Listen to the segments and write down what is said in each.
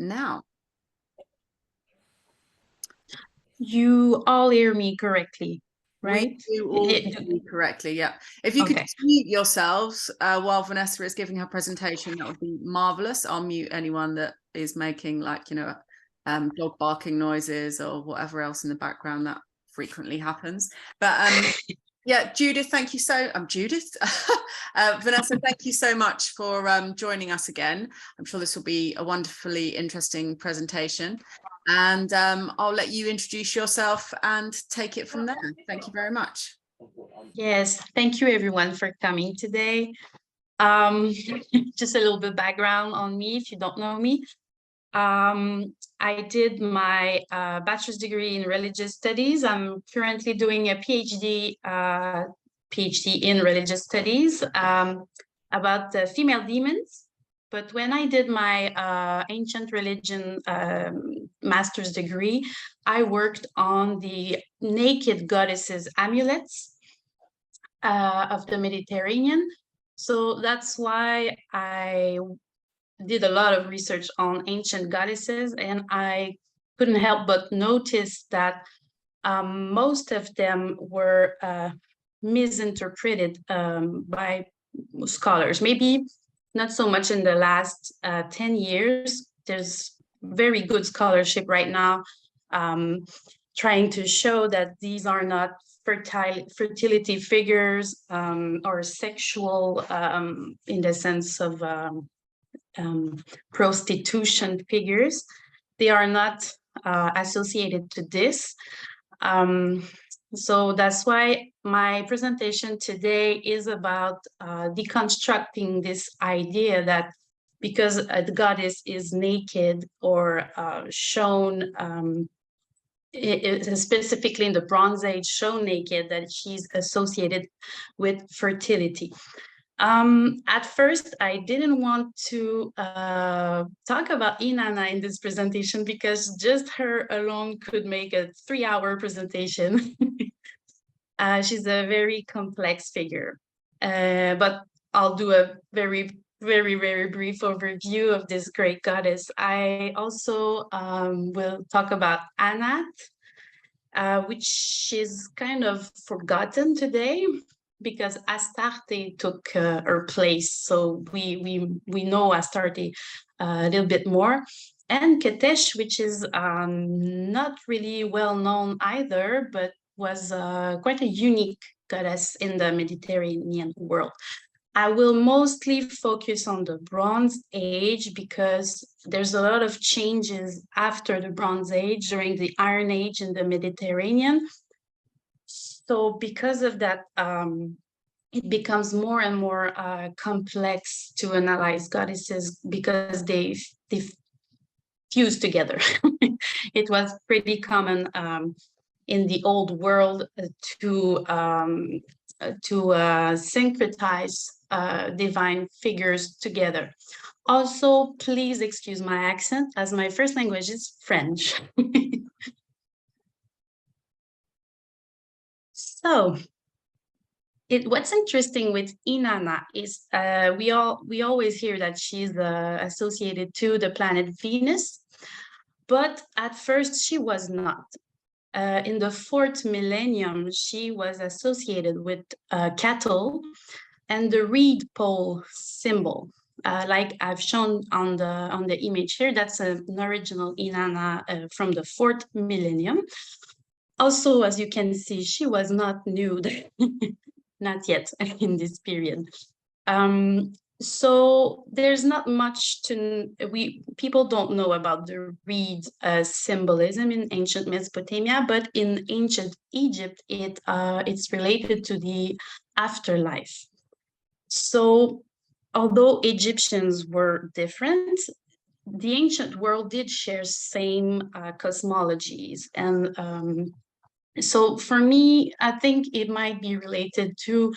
now. You all hear me correctly, right? We do all hear you correctly, yeah. If you could mute yourselves while Vanessa is giving her presentation, that would be marvelous. I'll mute anyone that is making, like, you know, dog barking noises or whatever else in the background. That frequently happens. But yeah, Judith, thank you so Vanessa, thank you so much for joining us again. I'm sure this will be a wonderfully interesting presentation, and I'll let you introduce yourself and take it from there. Thank you very much. Yes, thank you everyone for coming today. Just a little bit background on me if you don't know me. I did my bachelor's degree in religious studies. I'm currently doing a PhD in religious studies about the female demons. But when I did my ancient religion master's degree, I worked on the naked goddesses amulets of the Mediterranean. So that's why I did a lot of research on ancient goddesses, and I couldn't help but notice that most of them were misinterpreted by scholars. Maybe not so much in the last 10 years. There's very good scholarship right now trying to show that these are not fertility figures or sexual in the sense of prostitution figures. They are not associated to this. So that's why my presentation today is about deconstructing this idea that because a goddess is naked or shown, specifically in the Bronze Age, shown naked, that she's associated with fertility. At first, I didn't want to talk about Inanna in this presentation because just her alone could make a 3-hour presentation. She's a very complex figure, but I'll do a very, very, very brief overview of this great goddess. I also will talk about Anat, which is kind of forgotten today, because Astarte took her place. So we know Astarte a little bit more. And Qedesh, which is not really well known either, but was quite a unique goddess in the Mediterranean world. I will mostly focus on the Bronze Age because there's a lot of changes after the Bronze Age during the Iron Age in the Mediterranean. So because of that, it becomes more and more complex to analyze goddesses because they fuse together. It was pretty common in the old world to syncretize divine figures together. Also, please excuse my accent, as my first language is French. So, what's interesting with Inanna is we always hear that she's associated to the planet Venus, but at first she was not. In the 4th millennium, she was associated with cattle and the reed pole symbol. Like I've shown on the image here, that's an original Inanna from the 4th millennium. Also, as you can see, she was not nude, not yet in this period. So there's not much people don't know about the reed symbolism in ancient Mesopotamia, but in ancient Egypt, it's related to the afterlife. So although Egyptians were different, the ancient world did share same cosmologies. And so for me, I think it might be related to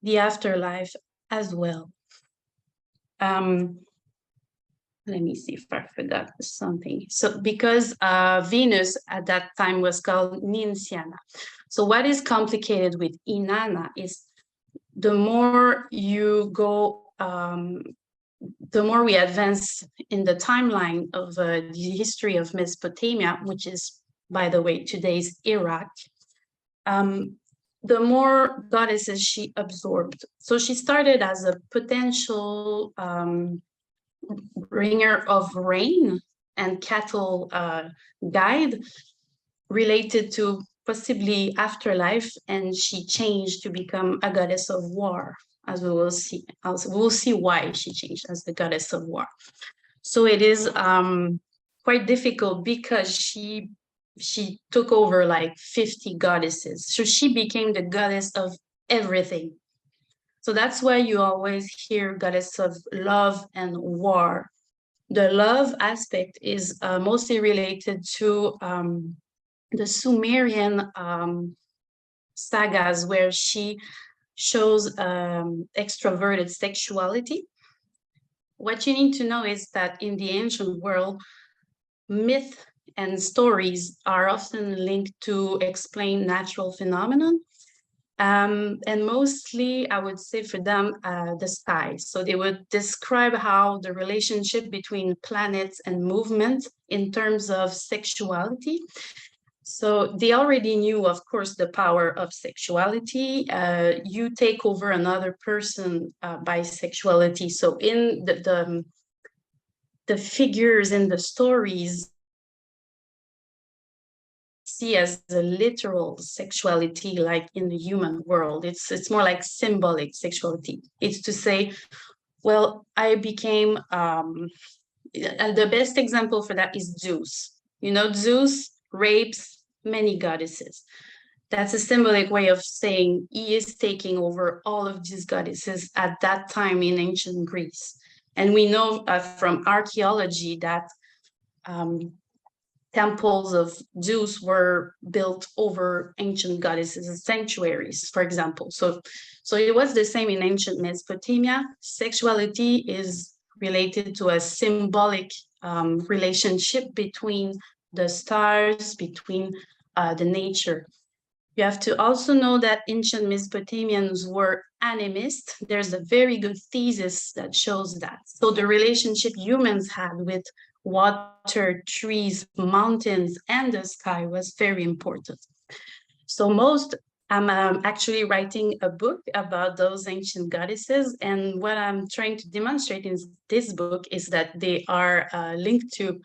the afterlife as well. Let me see if I forgot something. So because Venus at that time was called Ninciana. So what is complicated with Innana is the more you go the more we advance in the timeline of the history of Mesopotamia, which is, by the way, today's Iraq, the more goddesses she absorbed. So she started as a potential bringer of rain and cattle guide related to possibly afterlife, and she changed to become a goddess of war, as we will see. We'll see why she changed as the goddess of war. So it is quite difficult because she took over like 50 goddesses. So she became the goddess of everything. So that's why you always hear goddess of love and war. The love aspect is mostly related to the Sumerian sagas, where she shows extroverted sexuality. What you need to know is that in the ancient world, myth and stories are often linked to explain natural phenomenon. And mostly, I would say for them, the sky. So they would describe how the relationship between planets and movement in terms of sexuality. So they already knew, of course, the power of sexuality. You take over another person by sexuality. So in the figures in the stories, see as a literal sexuality, like in the human world. It's more like symbolic sexuality. It's to say, well, I became the best example for that is Zeus. You know, Zeus rapes many goddesses. That's a symbolic way of saying he is taking over all of these goddesses at that time in ancient Greece. And we know from archaeology that temples of Zeus were built over ancient goddesses and sanctuaries, for example. So it was the same in ancient Mesopotamia. Sexuality is related to a symbolic relationship between the stars, between the nature. You have to also know that ancient Mesopotamians were animists. There's a very good thesis that shows that. So the relationship humans had with water, trees, mountains, and the sky was very important. So I'm actually writing a book about those ancient goddesses. And what I'm trying to demonstrate in this book is that they are linked to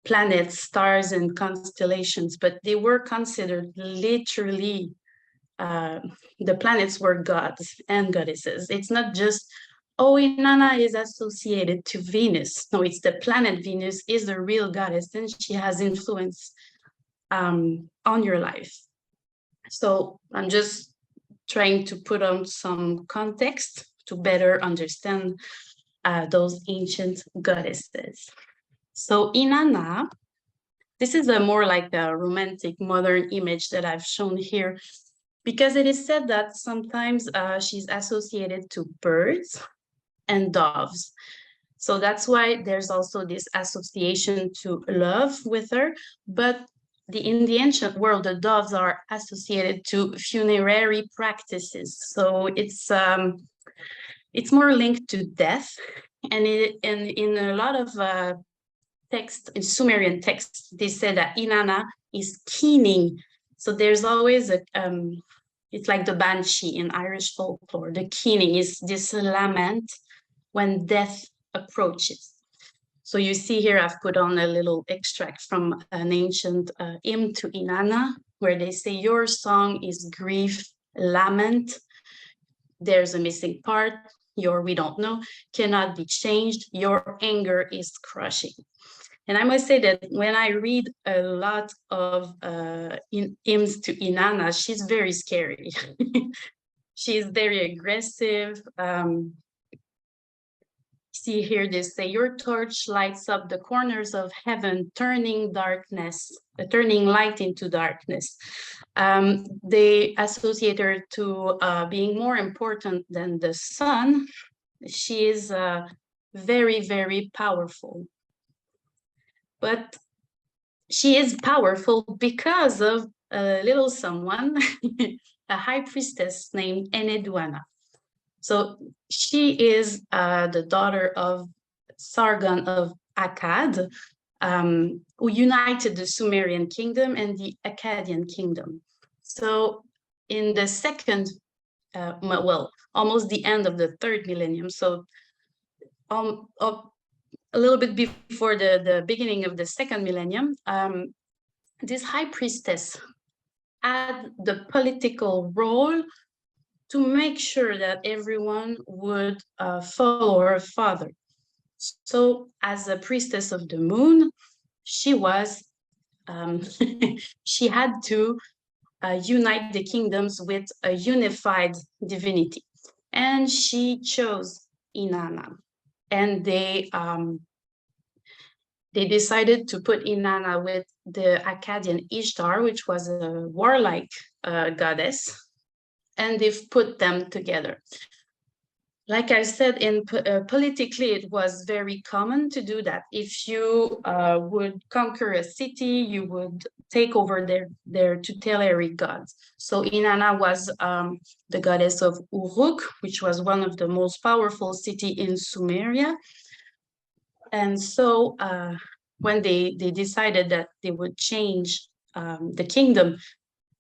planets, stars, and constellations, but they were considered literally, the planets were gods and goddesses. It's not just, oh, Innana is associated to Venus. No, it's the planet Venus is the real goddess, and she has influence on your life. So I'm just trying to put on some context to better understand those ancient goddesses. So Inanna, this is a more like a romantic modern image that I've shown here, because it is said that sometimes she's associated to birds and doves. So that's why there's also this association to love with her. But in the ancient world, the doves are associated to funerary practices. So it's more linked to death. And in a lot of text, in Sumerian text, they said that Innana is keening. So there's always it's like the banshee in Irish folklore. The keening is this lament when death approaches. So you see here, I've put on a little extract from an ancient hymn to Innana, where they say, your song is grief, lament. There's a missing part, your we don't know, cannot be changed. Your anger is crushing. And I must say that when I read a lot of hymns to Innana, she's very scary. She's very aggressive. See here, they say, your torch lights up the corners of heaven, turning light into darkness. They associate her to being more important than the sun. She is very, very powerful. But she is powerful because of a little someone, a high priestess named Enneduanna. So she is the daughter of Sargon of Akkad, who united the Sumerian kingdom and the Akkadian kingdom. So in the second, well, almost the end of the third millennium, so a little bit before the beginning of the second millennium, this high priestess had the political role to make sure that everyone would follow her father. So as a priestess of the moon, she was, she had to unite the kingdoms with a unified divinity. And she chose Inanna. And they decided to put Innana with the Akkadian Ishtar, which was a warlike goddess, and they've put them together. Like I said, politically, it was very common to do that. If you would conquer a city, you would take over their tutelary gods. So Inanna was the goddess of Uruk, which was one of the most powerful cities in Sumeria. And so when they decided that they would change the kingdom,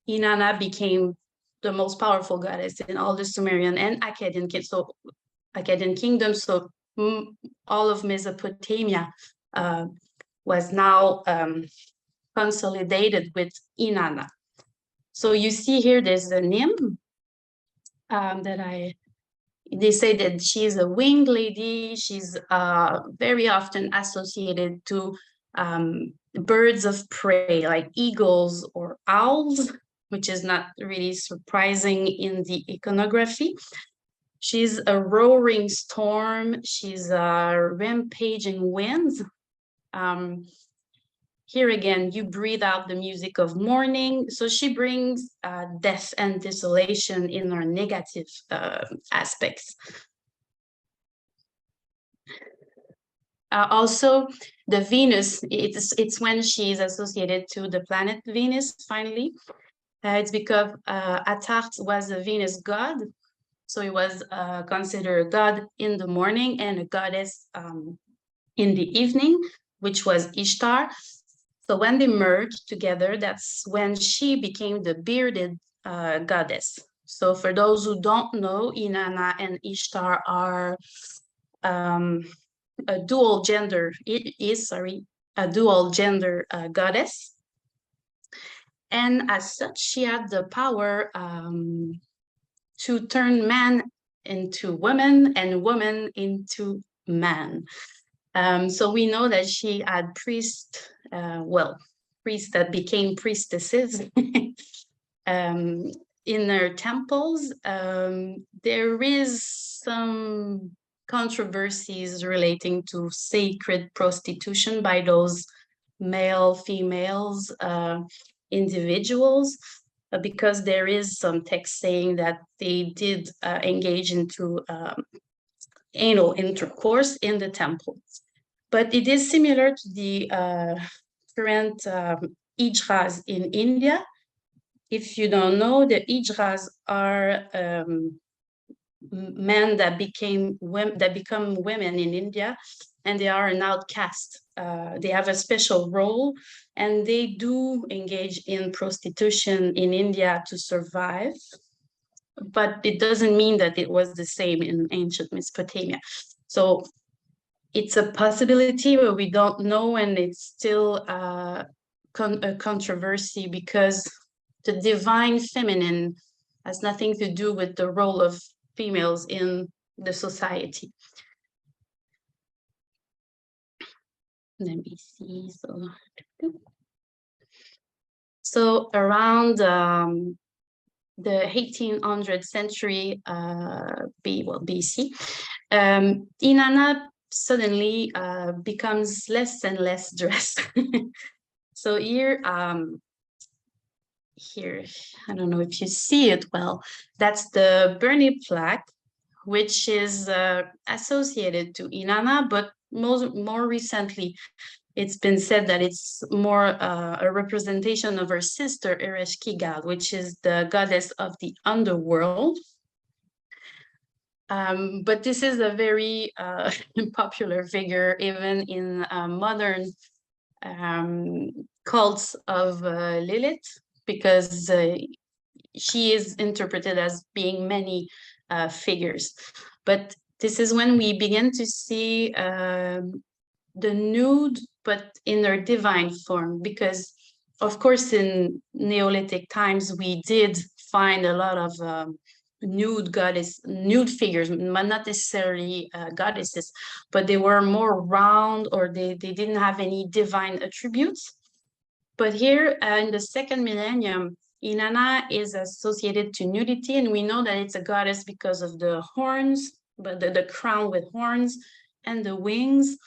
Inanna became the most powerful goddess in all the Sumerian and Akkadian kingdoms. So all of Mesopotamia was now consolidated with Inanna. So you see here, there's a nymph they say that she's a winged lady. She's very often associated to birds of prey, like eagles or owls, which is not really surprising in the iconography. She's a roaring storm. She's a rampaging wind. Here again, you breathe out the music of mourning. So she brings death and desolation in her negative aspects. Also, the Venus, it's when she's associated to the planet Venus, finally. It's because Astarte was a Venus god. So it was considered a god in the morning and a goddess in the evening, which was Ishtar. So when they merged together, that's when she became the bearded goddess. So for those who don't know, Inanna and Ishtar are a dual gender. It is, a dual gender goddess. And as such, she had the power to turn man into woman and woman into man. So we know that she had priests that became priestesses in their temples. There is some controversies relating to sacred prostitution by those male, females, individuals, because there is some text saying that they did engage into anal intercourse in the temple. But it is similar to the current Ijras in India. If you don't know, the Ijras are men that become women in India, and they are an outcast. They have a special role, and they do engage in prostitution in India to survive. But it doesn't mean that it was the same in ancient Mesopotamia. So it's a possibility, but we don't know, and it's still a controversy because the divine feminine has nothing to do with the role of females in the society. Let me see. So around the 1800th century BC, Inanna suddenly becomes less and less dressed. So here, I don't know if you see it well, that's the Burney plaque, which is associated to Inanna, but more recently, it's been said that it's more a representation of her sister, Ereshkigal, which is the goddess of the underworld. But this is a very popular figure even in modern cults of Lilith, because she is interpreted as being many figures. But this is when we begin to see the nude, but in her divine form, because of course in Neolithic times we did find a lot of nude figures, but not necessarily goddesses, but they were more round, or they didn't have any divine attributes. But here in the second millennium, Inanna is associated to nudity, and we know that it's a goddess because of the horns, but the crown with horns and the wings.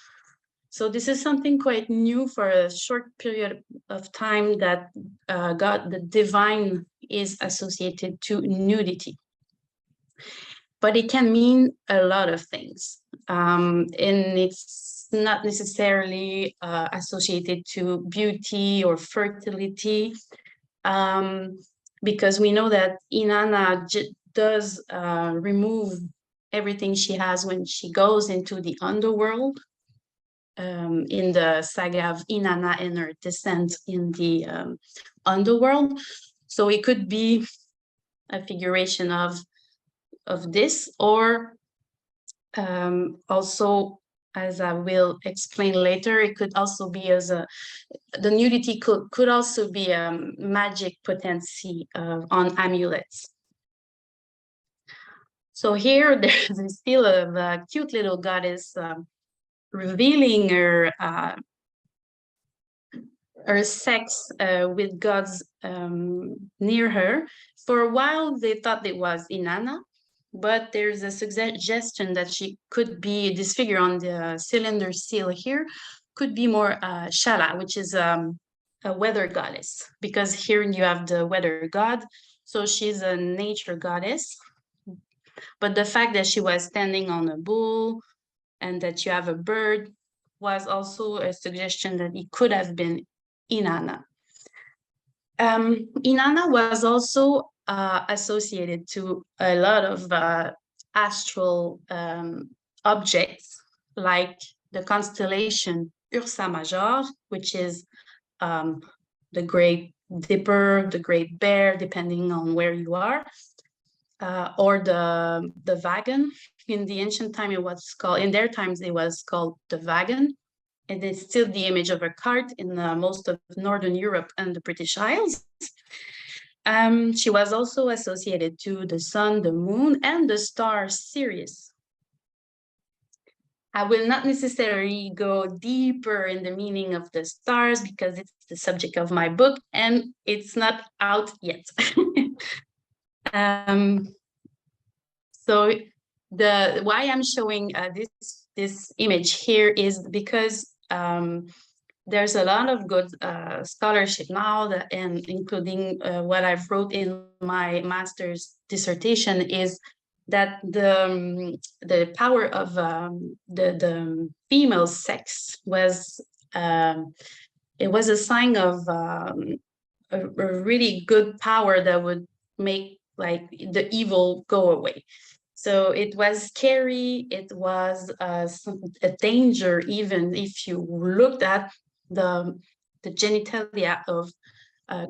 So this is something quite new for a short period of time, that God, the divine, is associated to nudity. But it can mean a lot of things, and it's not necessarily associated to beauty or fertility, because we know that Inanna does remove everything she has when she goes into the underworld, in the saga of Innana and her descent in the underworld. So it could be a figuration of this, or also, as I will explain later, it could also be as the nudity could also be a magic potency on amulets. So here there's still a cute little goddess revealing her sex with gods near her. For a while, they thought it was Inanna, but there's a suggestion that she could be, this figure on the cylinder seal here, could be more Shala, which is a weather goddess, because here you have the weather god, so she's a nature goddess. But the fact that she was standing on a bull and that you have a bird was also a suggestion that it could have been Inanna. Inanna was also associated to a lot of astral objects, like the constellation Ursa Major, which is the Great Dipper, the Great Bear, depending on where you are, or the wagon. In the ancient time, it was called, in their times, it was called the wagon. And it's still the image of a cart in most of Northern Europe and the British Isles. She was also associated to the sun, the moon, and the star Sirius. I will not necessarily go deeper in the meaning of the stars, because it's the subject of my book and it's not out yet. So why I'm showing this image here is because there's a lot of good scholarship now, and including what I've wrote in my master's dissertation, is that the power of the female sex was it was a sign of a really good power that would make like the evil go away. So it was scary. It was a danger, even if you looked at the genitalia of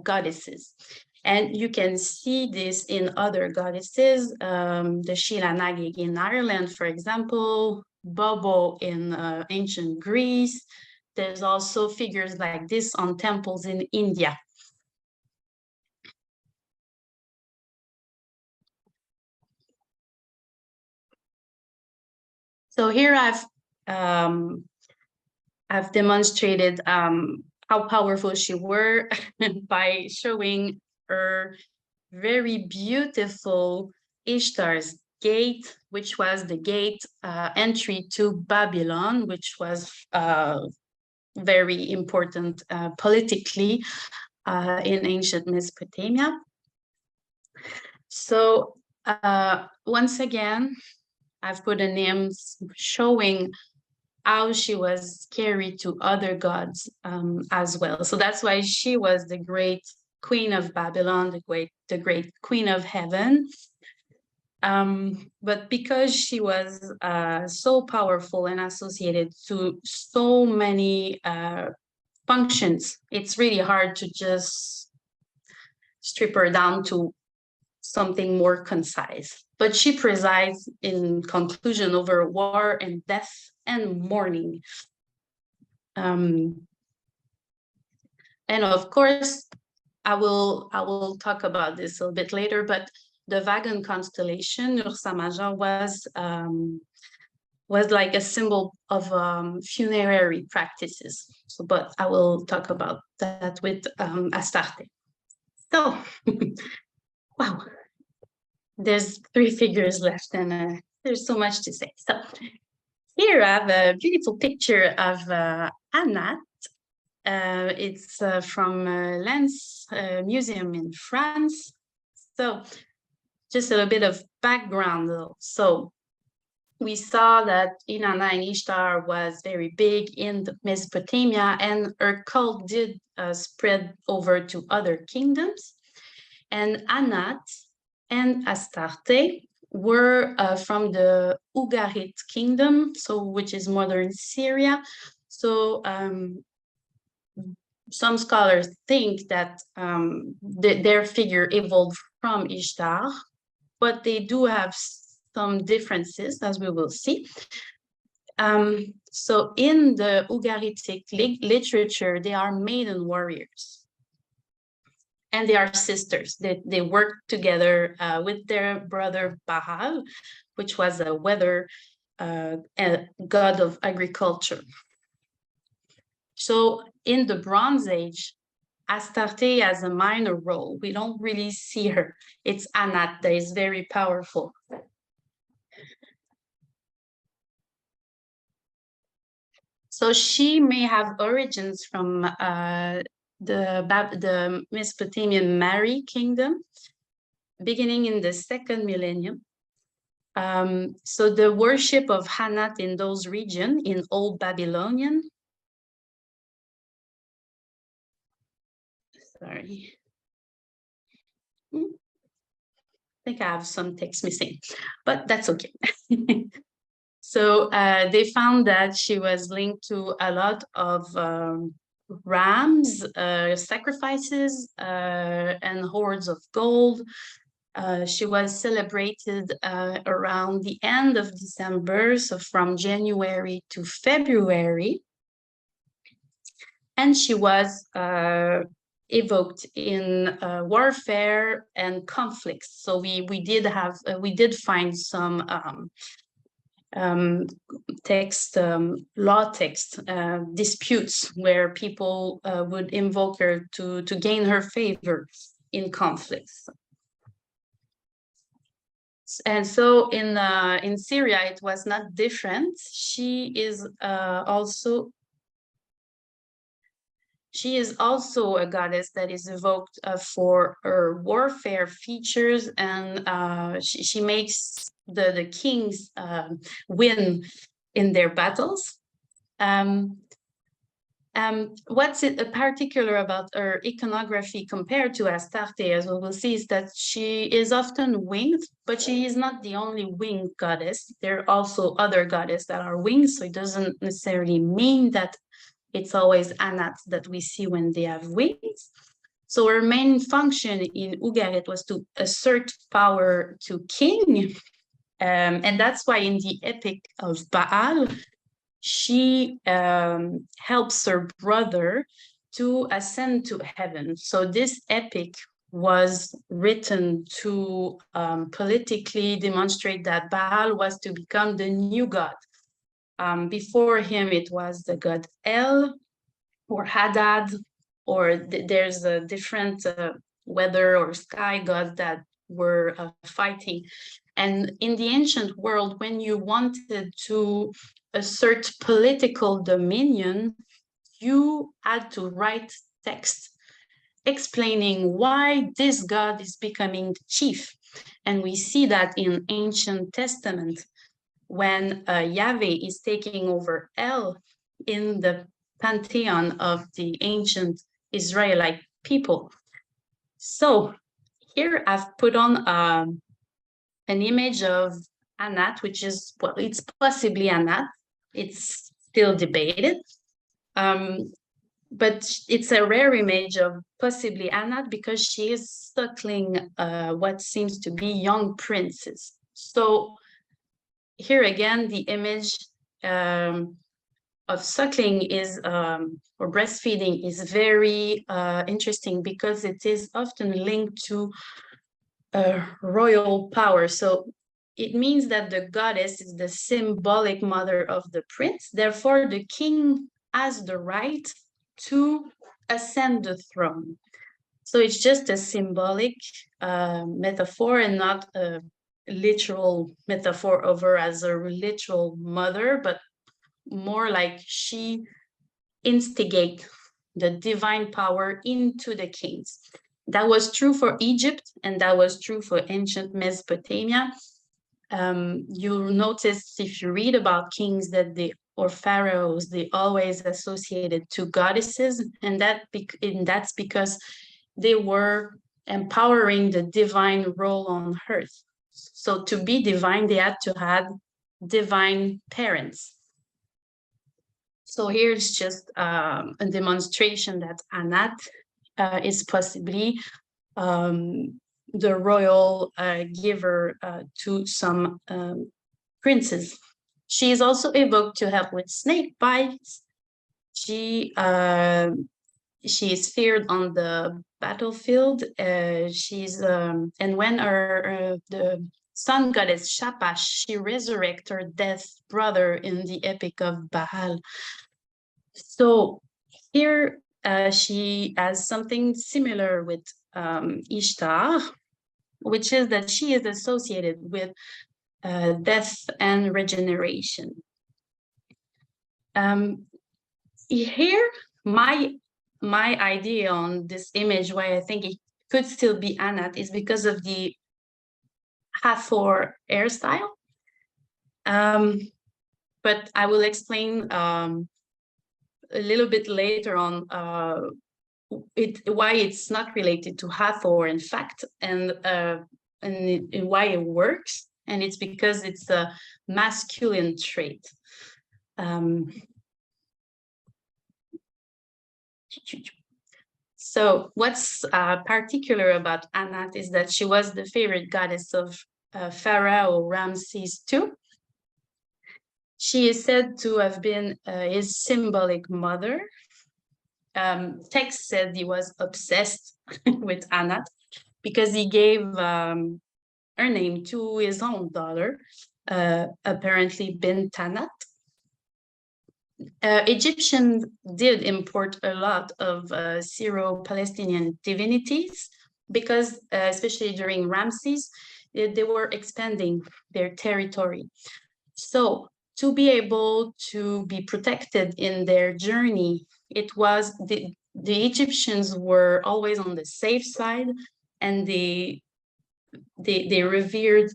goddesses. And you can see this in other goddesses, the Sheila Nagig in Ireland, for example, Bobo in ancient Greece. There's also figures like this on temples in India. So here I've demonstrated how powerful she were by showing her very beautiful Ishtar's gate, which was the gate entry to Babylon, which was very important politically in ancient Mesopotamia. So once again, I've put a name showing how she was carried to other gods as well. So that's why she was the great queen of Babylon, the great queen of heaven. But because she was so powerful and associated to so many functions, it's really hard to just strip her down to something more concise. But she presides in conclusion over war and death and mourning. And of course, I will talk about this a little bit later, but the Wagon constellation, Ursa Major, was like a symbol of funerary practices. So, but I will talk about that with Astarte. So, wow, there's 3 figures left, and there's so much to say. So, here I have a beautiful picture of Anat. It's from Lens Museum in France. So, just a little bit of background though. So we saw that Innana and Ishtar was very big in Mesopotamia, and her cult did spread over to other kingdoms. And Anat and Astarte were from the Ugarit kingdom, so which is modern Syria. So some scholars think that their figure evolved from Ishtar, but they do have some differences, as we will see. So in the Ugaritic literature, they are maiden warriors. And they are sisters. They work together with their brother Baal, which was a weather god of agriculture. So in the Bronze Age, Astarte has a minor role. We don't really see her. It's Anat that is very powerful. So she may have origins from the Mesopotamian Mari kingdom, beginning in the 2nd millennium. So the worship of Anat in those regions, in Old Babylonian, sorry. I think I have some text missing, but that's okay. So they found that she was linked to a lot of rams, sacrifices, and hoards of gold. She was celebrated around the end of December, so from January to February. And she was evoked in warfare and conflicts. So we did find some law text disputes where people would invoke her to gain her favor in conflicts. And so in Syria, it was not different. She is also a goddess that is evoked for her warfare features, and she makes the kings win in their battles. What's particular about her iconography compared to Astarte, as we will see, is that she is often winged, but she is not the only winged goddess. There are also other goddesses that are winged, so it doesn't necessarily mean that it's always Anat that we see when they have wings. So her main function in Ugarit was to assert power to king. And that's why in the epic of Baal, she helps her brother to ascend to heaven. So this epic was written to politically demonstrate that Baal was to become the new god. Before him, it was the god El or Hadad, or there's a different weather or sky gods that were fighting. And in the ancient world, when you wanted to assert political dominion, you had to write text explaining why this god is becoming the chief. And we see that in Ancient Testament, when Yahweh is taking over El in the pantheon of the ancient Israelite people. So here I've put on an image of Anat, which is, well, it's possibly Anat. It's still debated. But it's a rare image of possibly Anat because she is suckling what seems to be young princes. So here again, the image of suckling is, or breastfeeding is very interesting because it is often linked to royal power. So it means that the goddess is the symbolic mother of the prince. Therefore, the king has the right to ascend the throne. So it's just a symbolic metaphor and not a literal metaphor of her as a literal mother, but more like she instigates the divine power into the kings. That was true for Egypt, and that was true for ancient Mesopotamia. You'll notice if you read about kings that or pharaohs, they always associated to goddesses, and that's because they were empowering the divine role on earth. So to be divine, they had to have divine parents. So here's just a demonstration that Anat is possibly the royal giver to some princes. She is also evoked to help with snake bites. She is feared on the battlefield. And when the sun goddess Shapash, she resurrects her dead brother in the epic of Baal. So here she has something similar with Ishtar, which is that she is associated with death and regeneration. Here, my idea on this image, why I think it could still be Anat, is because of the Hathor hairstyle. But I will explain a little bit later on why it's not related to Hathor, in fact, and why it works. And it's because it's a masculine trait. So what's particular about Anat is that she was the favorite goddess of Pharaoh Ramses II. She is said to have been his symbolic mother. Text said he was obsessed with Anat because he gave her name to his own daughter, apparently Bint Anat. Egyptians did import a lot of Syro-Palestinian divinities because, especially during Ramses, they were expanding their territory. So to be able to be protected in their journey, it was the Egyptians were always on the safe side, and they revered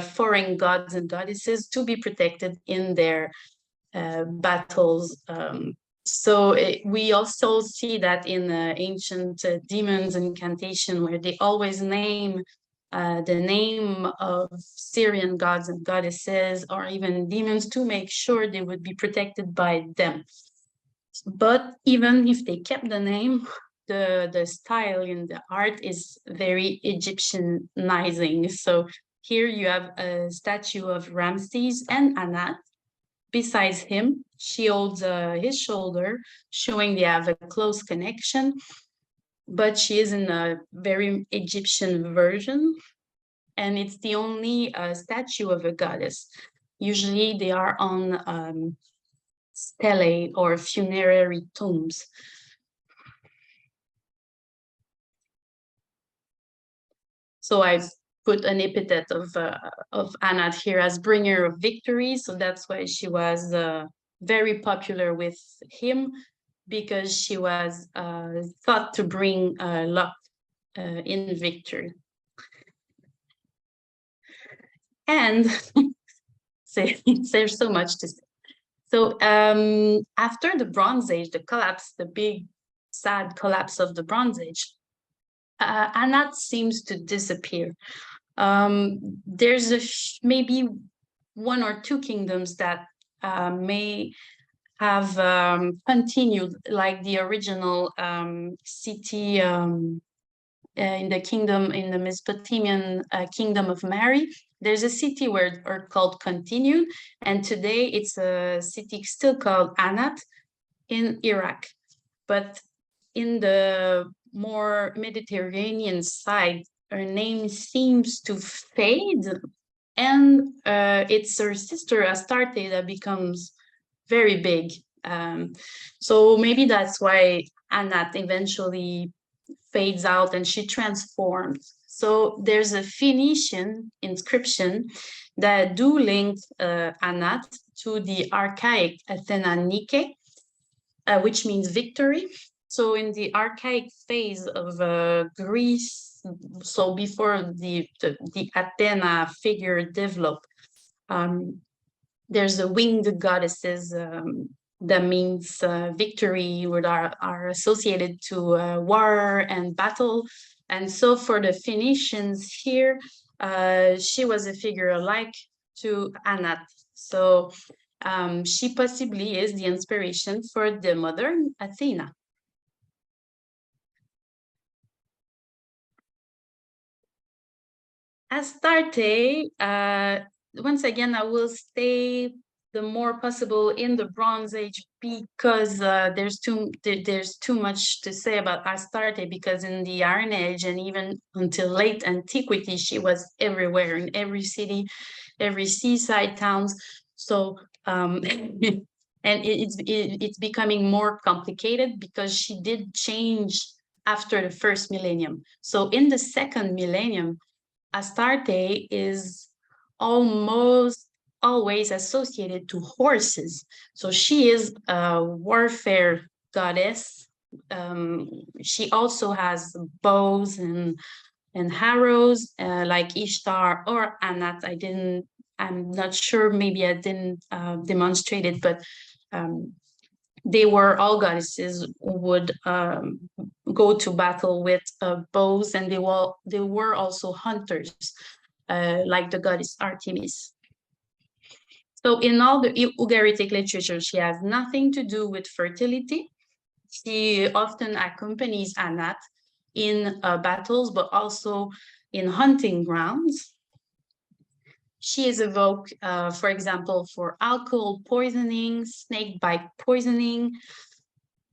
foreign gods and goddesses to be protected in their battles. So we also see that in ancient demons incantation, where they always name the name of Syrian gods and goddesses, or even demons, to make sure they would be protected by them. But even if they kept the name, the style in the art is very Egyptianizing. So here you have a statue of Ramses and Anat. Besides him, she holds his shoulder, showing they have a close connection, but she is in a very Egyptian version, and it's the only statue of a goddess. Usually they are on stelae or funerary tombs. So I've put an epithet of Anat here as bringer of victory. So that's why she was very popular with him, because she was thought to bring luck in victory. And there's so much to say. So after the Bronze Age, the collapse, the big sad collapse of the Bronze Age, Anat seems to disappear. There's maybe one or two kingdoms that may have continued, like the original city in the Mesopotamian kingdom of Mary. There's a city where called continued, and today it's a city still called Anat in Iraq. But in the more Mediterranean side, her name seems to fade, and it's her sister Astarte that becomes very big. So maybe that's why Anat eventually fades out and she transforms. So there's a Phoenician inscription that do link Anat to the archaic Athena Nike, which means victory. So in the archaic phase of Greece, so before the Athena figure developed, there's the winged goddesses that means victory, would are associated to war and battle. And so for the Phoenicians here, she was a figure alike to Anat. So she possibly is the inspiration for the modern Athena. Astarte, once again, I will stay the more possible in the Bronze Age because there's too much to say about Astarte, because in the Iron Age and even until late antiquity, she was everywhere, in every city, every seaside towns. So and it's becoming more complicated because she did change after the first millennium. So in the second millennium, Astarte is almost always associated to horses. So she is a warfare goddess. She also has bows and arrows like Ishtar or Anat. I'm not sure, maybe I didn't demonstrate it, but they were all goddesses who would go to battle with bows, and they were also hunters, like the goddess Artemis. So in all the Ugaritic literature, she has nothing to do with fertility. She often accompanies Anat in battles, but also in hunting grounds. She is evoked, for example, for alcohol poisoning, snake bite poisoning,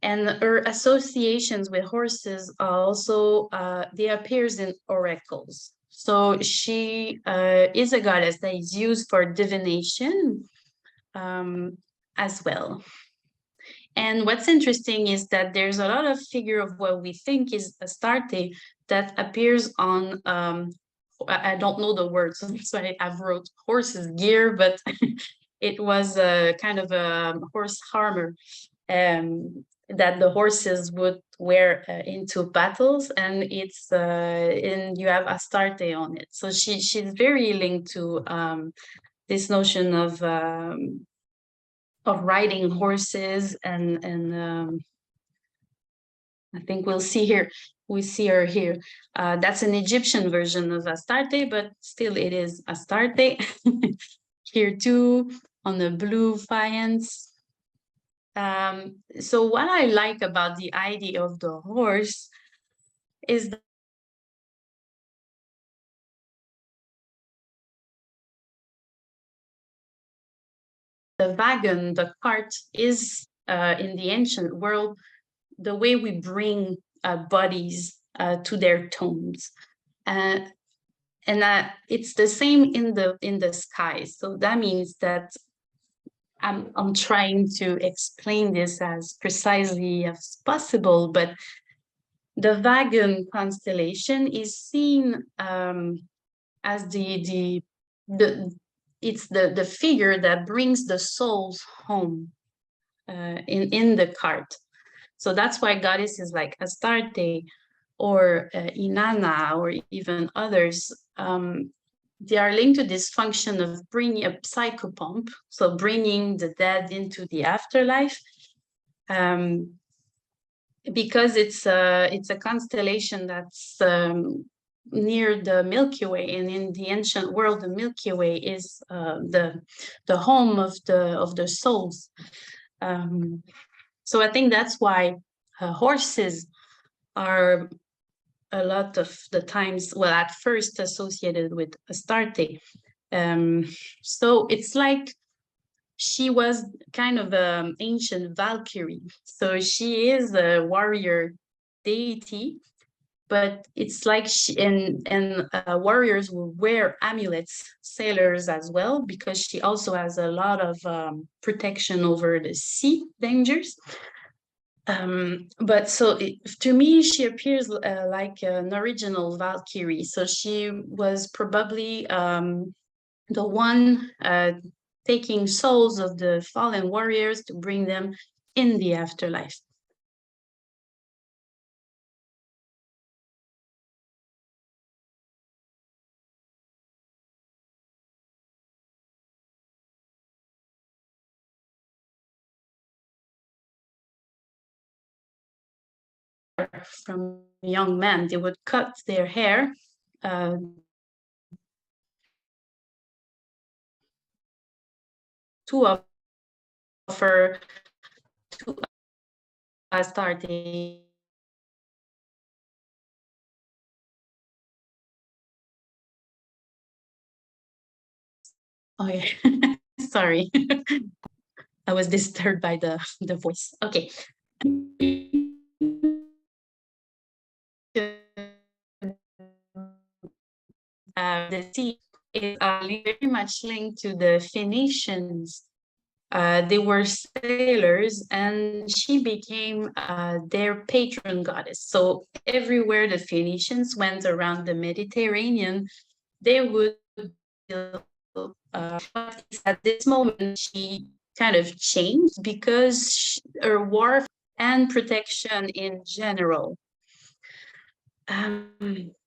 and her associations with horses also, they appears in oracles. So she is a goddess that is used for divination as well. And what's interesting is that there's a lot of figure of what we think is Astarte that appears on, I don't know the words, so I've wrote horse's gear, but it was a kind of a horse armor that the horses would wear into battles, and it's and you have Astarte on it. So she's very linked to this notion of riding horses, and I think we'll see here. We see her here. That's an Egyptian version of Astarte, but still it is Astarte. Here too, on the blue faience. So what I like about the idea of the horse is the wagon, the cart, is in the ancient world the way we bring bodies to their tombs, and it's the same in the sky. So that means that I'm trying to explain this as precisely as possible, but the wagon constellation is seen as it's the figure that brings the souls home in the cart. So that's why goddesses like Astarte or Inanna or even others, they are linked to this function of bringing a psychopomp, so bringing the dead into the afterlife, because it's a constellation that's near the Milky Way, and in the ancient world, the Milky Way is the home of the souls. So I think that's why horses are a lot of the times, well, at first associated with Astarte. So it's like she was kind of an ancient Valkyrie. So she is a warrior deity, but it's like warriors will wear amulets, sailors as well, because she also has a lot of protection over the sea dangers. But so to me, she appears like an original Valkyrie. So she was probably the one taking souls of the fallen warriors to bring them in the afterlife. From young men, they would cut their hair to offer to Astarte. Oh yeah, sorry, I was disturbed by the voice. Okay. The sea is very much linked to the Phoenicians. They were sailors, and she became their patron goddess. So everywhere the Phoenicians went around the Mediterranean, they would at this moment she kind of changed because her war and protection in general.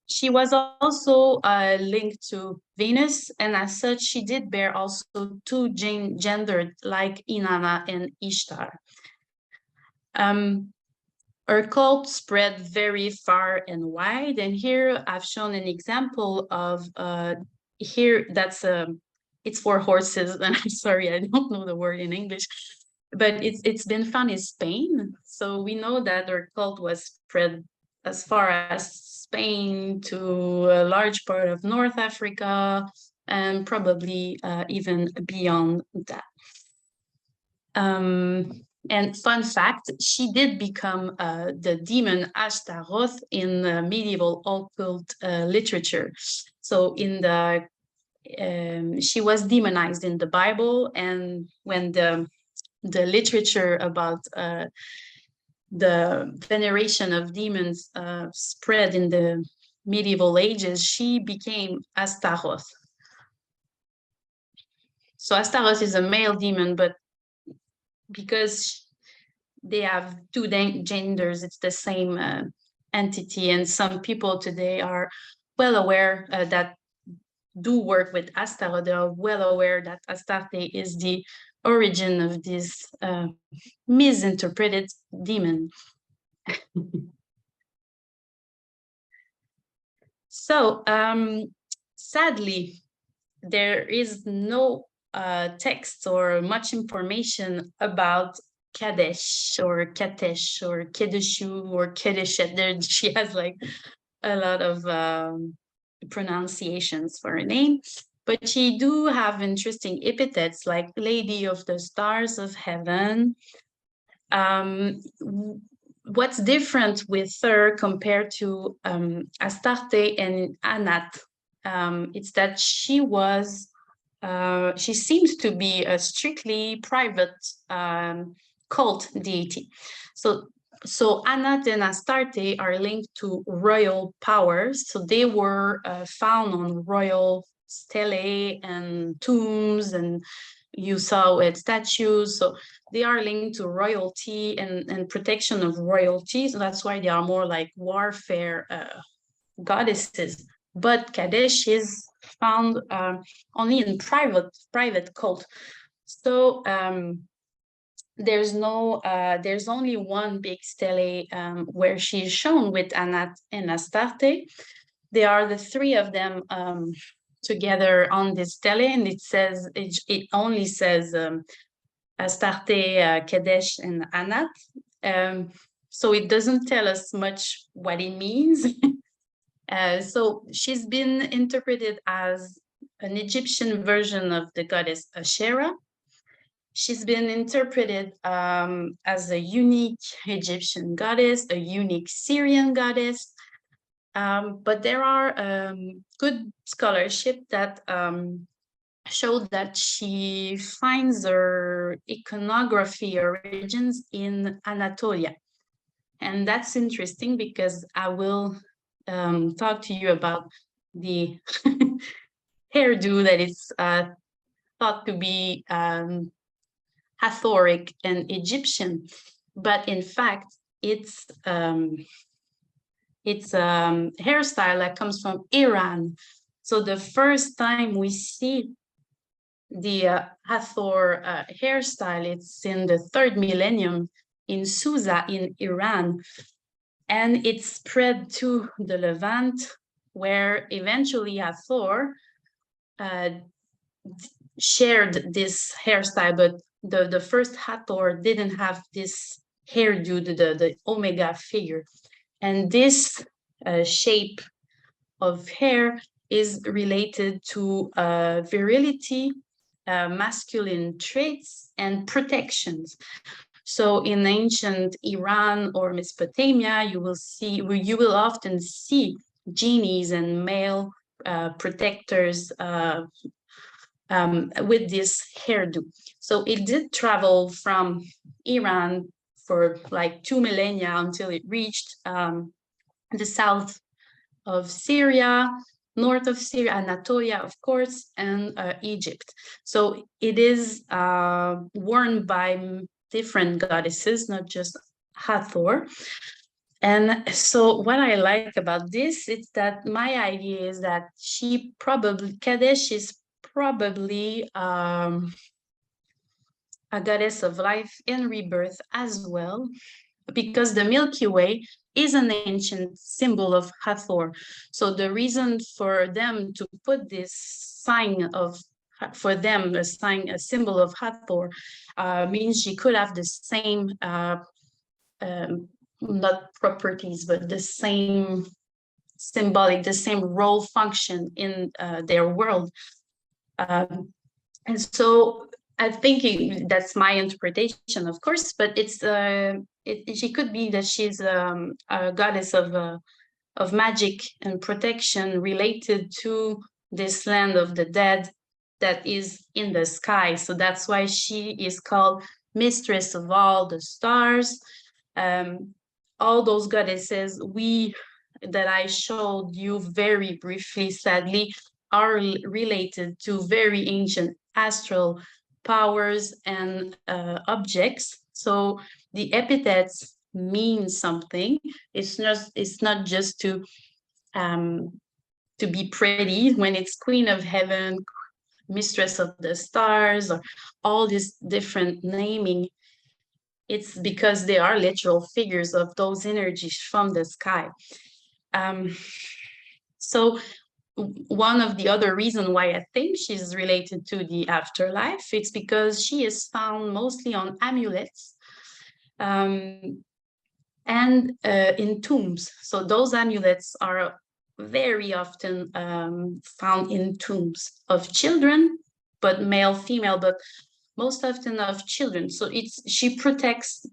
She was also linked to Venus, and as such, she did bear also two gendered like Inanna and Ishtar. Her cult spread very far and wide, and here I've shown an example of here that's it's for horses, and I'm sorry, I don't know the word in English, but it's been found in Spain. So we know that her cult was spread as far as Spain to a large part of North Africa, and probably even beyond that. And fun fact, she did become the demon Ashtaroth in medieval occult literature. So in the she was demonized in the Bible, and when the literature about the veneration of demons spread in the medieval ages, she became Astaroth. So Astaroth is a male demon, but because they have two genders, it's the same entity. And some people today are well aware that do work with Astarte. They are well aware that Astarte is the origin of this misinterpreted demon. So sadly, there is no text or much information about Qedesh or Qedesh or Qedeshu or Qedesh. There she has like a lot of pronunciations for her name, but she do have interesting epithets like Lady of the Stars of Heaven. What's different with her compared to Astarte and Anat? It's that she seems to be a strictly private cult deity. So Anat and Astarte are linked to royal powers. So they were found on royal stelae and tombs, and you saw with statues. So they are linked to royalty and protection of royalty. So that's why they are more like warfare goddesses. But Qedesh is found only in private cult. So there's only one big stele where she's shown with Anat and Astarte. They are the three of them together on this stele, and it only says Astarte, Qedesh, and Anat. So it doesn't tell us much what it means. So she's been interpreted as an Egyptian version of the goddess Asherah. She's been interpreted as a unique Egyptian goddess, a unique Syrian goddess. But there are good scholarship that show that she finds her iconography origins in Anatolia. And that's interesting because I will talk to you about the hairdo that is thought to be Hathoric and Egyptian, but in fact, it's hairstyle that comes from Iran. So the first time we see the Hathor hairstyle, it's in the 3rd millennium in Susa in Iran, and it spread to the Levant, where eventually Hathor shared this hairstyle, but the first Hathor didn't have this hairdo, the omega figure. And this shape of hair is related to virility, masculine traits, and protections. So in ancient Iran or Mesopotamia, you will often see genies and male protectors with this hairdo. So it did travel from Iran for like 2 millennia until it reached the south of Syria, north of Syria, Anatolia, of course, and Egypt. So it is worn by different goddesses, not just Hathor. And so what I like about this is that my idea is that Qedesh is probably a goddess of life and rebirth as well, because the Milky Way is an ancient symbol of Hathor. So the reason for them to put this sign of, for them, a symbol of Hathor, means she could have the same, not properties, but the same symbolic, the same role function in their world. And so I'm thinking that's my interpretation, of course, but she could be that she's a goddess of magic and protection related to this land of the dead that is in the sky. So that's why she is called mistress of all the stars. All those goddesses that I showed you very briefly, sadly, are related to very ancient astral powers and objects. So the epithets mean something. It's not just to be pretty. When it's Queen of Heaven, Mistress of the Stars, or all these different naming, it's because they are literal figures of those energies from the sky. So one of the other reasons why I think she's related to the afterlife, it's because she is found mostly on amulets and in tombs. So those amulets are very often found in tombs of children, but male, female, but most often of children. So she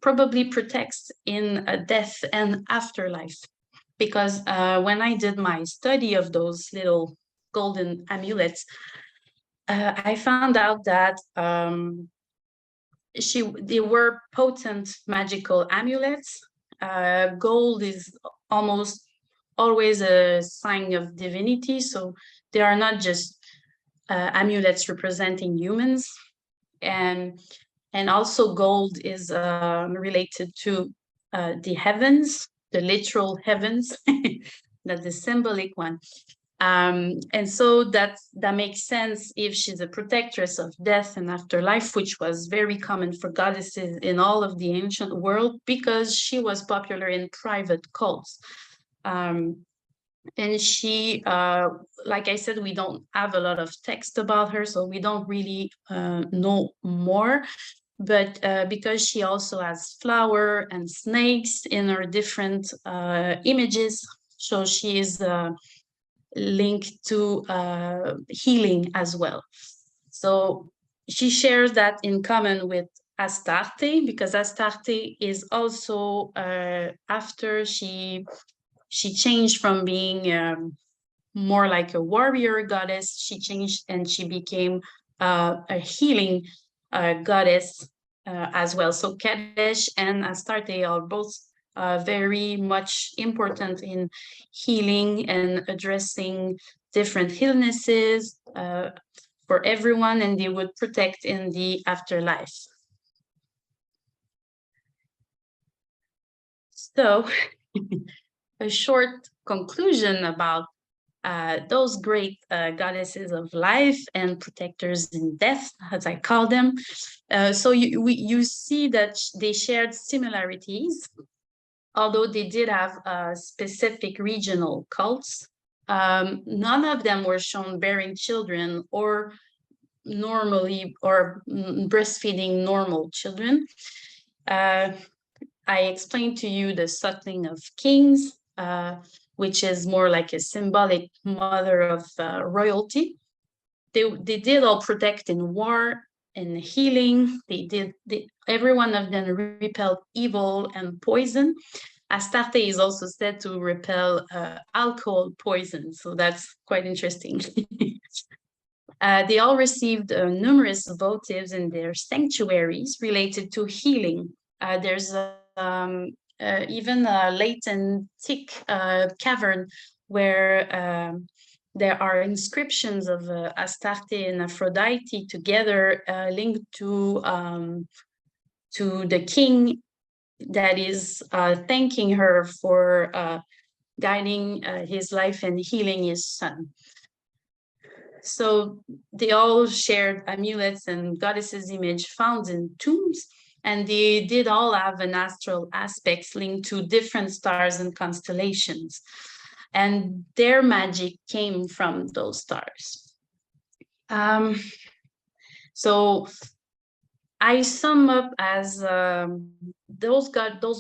probably protects in death and afterlife. Because when I did my study of those little golden amulets, I found out that they were potent magical amulets. Gold is almost always a sign of divinity, so they are not just amulets representing humans, and also gold is related to the heavens, the literal heavens, not the symbolic one. And so that makes sense if she's a protectress of death and afterlife, which was very common for goddesses in all of the ancient world, because she was popular in private cults. And she, like I said, we don't have a lot of text about her, so we don't really know more. But because she also has flower and snakes in her different images, so she is linked to healing as well. So she shares that in common with Astarte, because Astarte is also after she changed from being more like a warrior goddess, she changed and she became a healing goddess as well. So Qedesh and Astarte are both very much important in healing and addressing different illnesses for everyone, and they would protect in the afterlife. So a short conclusion about those great goddesses of life and protectors in death, as I call them. So you see that they shared similarities, although they did have specific regional cults. None of them were shown bearing children or normally or breastfeeding normal children. I explained to you the suckling of kings, which is more like a symbolic mother of royalty. They did all protect in war and healing. Every one of them repelled evil and poison. Astarte is also said to repel alcohol poison, so that's quite interesting. They all received numerous votives in their sanctuaries related to healing. There's even a latent cavern where there are inscriptions of Astarte and Aphrodite together linked to the king that is thanking her for guiding his life and healing his son. So they all shared amulets and goddesses' image found in tombs, and they did all have an astral aspects linked to different stars and constellations. And their magic came from those stars. So I sum up as those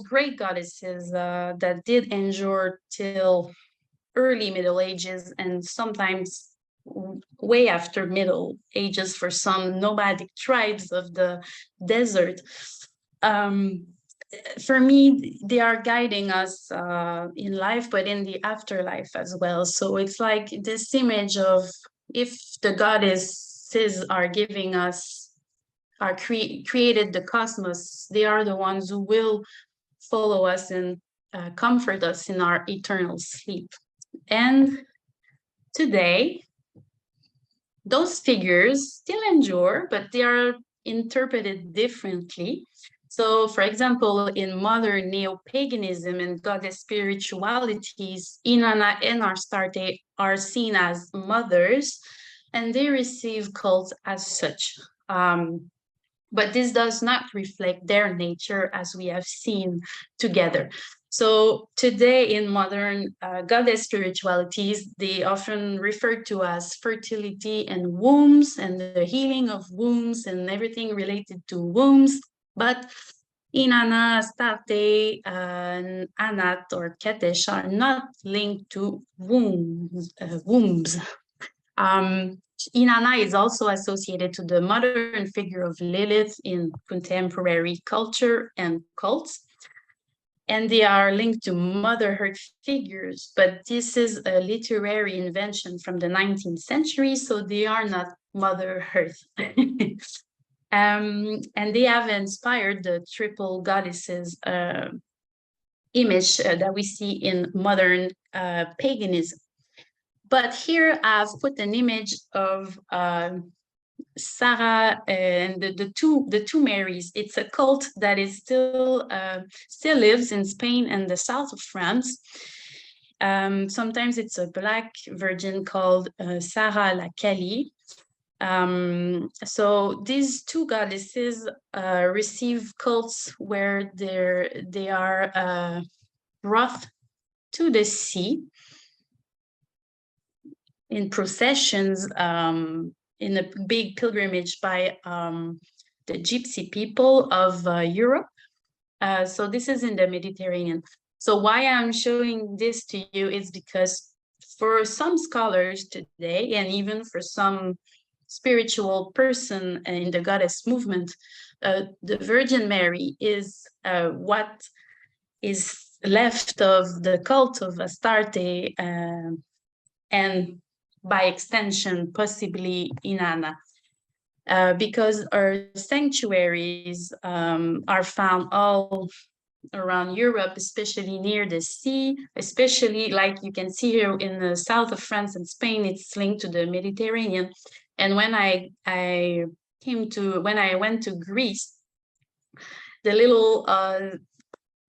great goddesses that did endure till early Middle Ages and sometimes way after Middle Ages for some nomadic tribes of the desert. For me, they are guiding us in life, but in the afterlife as well. So it's like this image of if the goddesses are giving us, created the cosmos, they are the ones who will follow us and comfort us in our eternal sleep. And today, those figures still endure, but they are interpreted differently. So, for example, in modern neo-paganism and goddess spiritualities, Inanna and Astarte are seen as mothers, and they receive cults as such. But this does not reflect their nature as we have seen together. So today in modern goddess spiritualities, they often refer to as fertility and wombs and the healing of wombs and everything related to wombs. But Innana, Astarte, and Anat or Qadesh are not linked to wombs. Innana is also associated to the modern figure of Lilith in contemporary culture and cults. And they are linked to Mother Earth figures, but this is a literary invention from the 19th century, so they are not Mother Earth. And they have inspired the triple goddesses image that we see in modern paganism. But here I've put an image of Sarah and the two Marys. It's a cult that is still lives in Spain and the south of France. Sometimes it's a Black virgin called Sarah Lavallée. So these two goddesses receive cults where they are brought to the sea. in processions, in a big pilgrimage by the Gypsy people of Europe. So this is in the Mediterranean. So why I'm showing this to you is because for some scholars today, and even for some spiritual person in the goddess movement, the Virgin Mary is what is left of the cult of Astarte, and by extension, possibly Inanna. Because our sanctuaries are found all around Europe, especially near the sea, especially like you can see here in the south of France and Spain, it's linked to the Mediterranean. And when I went to Greece, the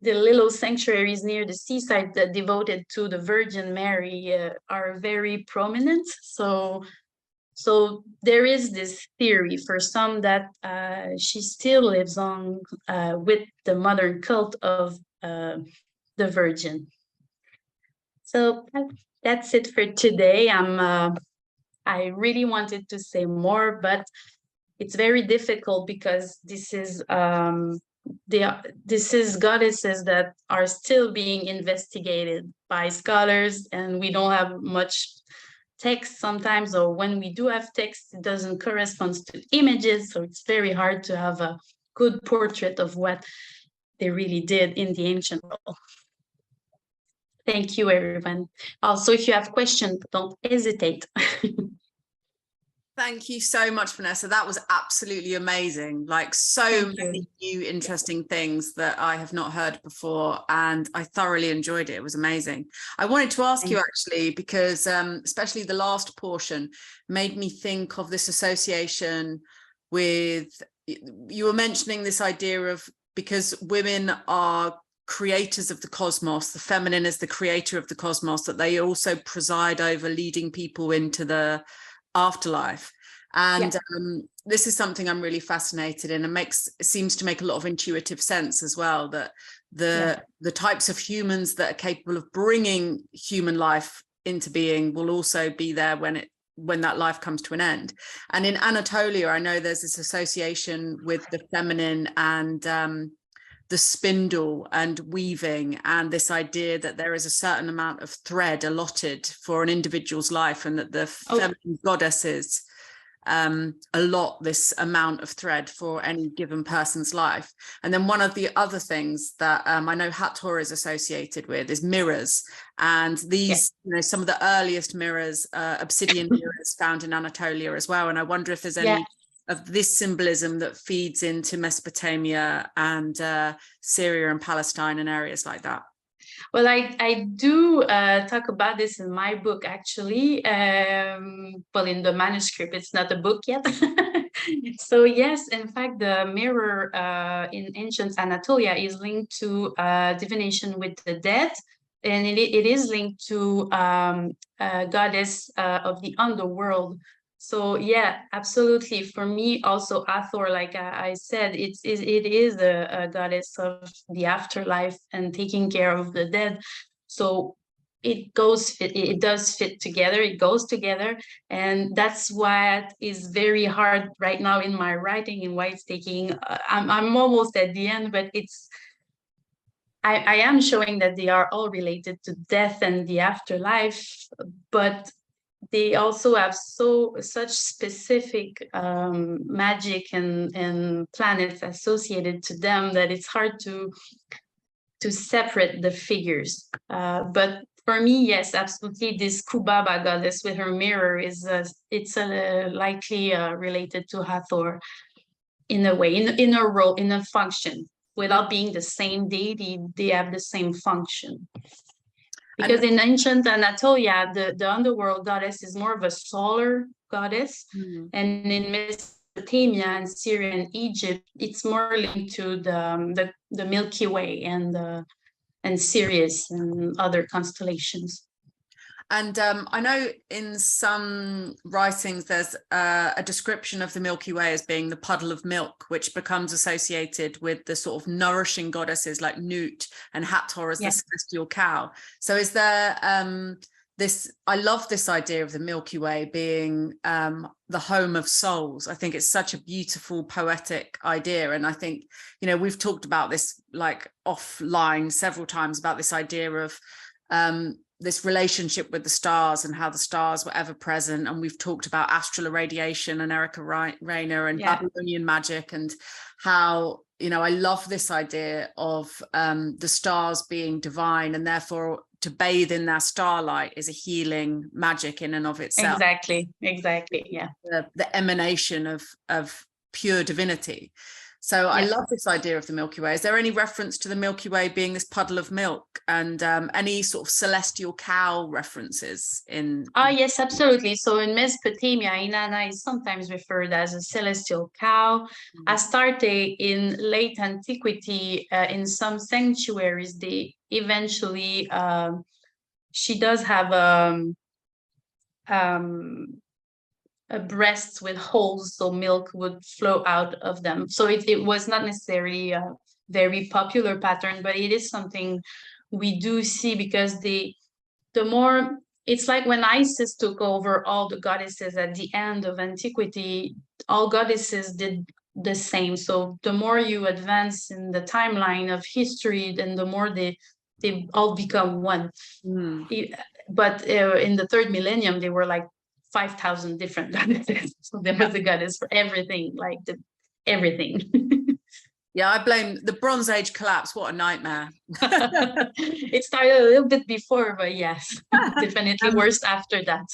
little sanctuaries near the seaside that devoted to the Virgin Mary are very prominent. So there is this theory for some that she still lives on with the modern cult of the Virgin. So that's it for today. I really wanted to say more, but it's very difficult because this is goddesses that are still being investigated by scholars, and we don't have much text sometimes, or when we do have text, it doesn't correspond to images, so it's very hard to have a good portrait of what they really did in the ancient world. Thank you, everyone. Also, if you have questions, don't hesitate. Thank you so much, Vanessa. That was absolutely amazing. Like so many new interesting things that I have not heard before, and I thoroughly enjoyed it. It was amazing. I wanted to ask you actually, because especially the last portion made me think of this association with, you were mentioning this idea of, because women are creators of the cosmos, the feminine is the creator of the cosmos, that they also preside over leading people into the afterlife. And this is something I'm really fascinated in, and seems to make a lot of intuitive sense as well, that the types of humans that are capable of bringing human life into being will also be there when that life comes to an end. And in Anatolia, I know there's this association with the feminine and the spindle and weaving, and this idea that there is a certain amount of thread allotted for an individual's life, and that the feminine goddesses allot this amount of thread for any given person's life. And then one of the other things that I know Hathor is associated with is mirrors, and these, you know, some of the earliest mirrors, obsidian mirrors found in Anatolia as well. And I wonder if there's any of this symbolism that feeds into Mesopotamia and Syria and Palestine and areas like that. Well, I do talk about this in my book, actually. Well, in the manuscript, it's not a book yet. So yes, in fact, the mirror in ancient Anatolia is linked to divination with the dead, and it is linked to goddess of the underworld. So yeah, absolutely. For me, also Hathor, like I said, it is a goddess of the afterlife and taking care of the dead. So it does fit together. It goes together, and that's what is very hard right now in my writing, and why it's taking. I'm almost at the end, but it's. I am showing that they are all related to death and the afterlife, but they also have such specific magic and planets associated to them that it's hard to separate the figures. But for me, yes, absolutely, this Kubaba goddess with her mirror is likely related to Hathor in a way, in a role, in a function. Without being the same deity, they have the same function. Because in ancient Anatolia, the underworld goddess is more of a solar goddess. And in Mesopotamia and Syria and Egypt, it's more linked to the Milky Way and Sirius and other constellations. And I know in some writings there's a description of the Milky Way as being the puddle of milk, which becomes associated with the sort of nourishing goddesses like Nut, and Hathor as the celestial cow. So is there I love this idea of the Milky Way being the home of souls. I think it's such a beautiful, poetic idea. And I think, you know, we've talked about this like offline several times about this idea of this relationship with the stars and how the stars were ever present. And we've talked about astral irradiation and Erica Rayner and Babylonian magic, and how, you know, I love this idea of the stars being divine, and therefore to bathe in their starlight is a healing magic in and of itself. Exactly, yeah. The emanation of pure divinity. So I love this idea of the Milky Way. Is there any reference to the Milky Way being this puddle of milk, and any sort of celestial cow references in? Yes, absolutely. So in Mesopotamia, Innana is sometimes referred as a celestial cow. Astarte in late antiquity, in some sanctuaries, they eventually, she does have breasts with holes, so milk would flow out of them. So it was not necessarily a very popular pattern, but it is something we do see, because the more, it's like when Isis took over all the goddesses at the end of antiquity, all goddesses did the same. So the more you advance in the timeline of history, then the more they all become one. But in the third millennium, they were like 5,000 different goddesses. So there was a goddess for everything, like everything. Yeah, I blame the Bronze Age collapse. What a nightmare. It started a little bit before, but yes, definitely worse after that.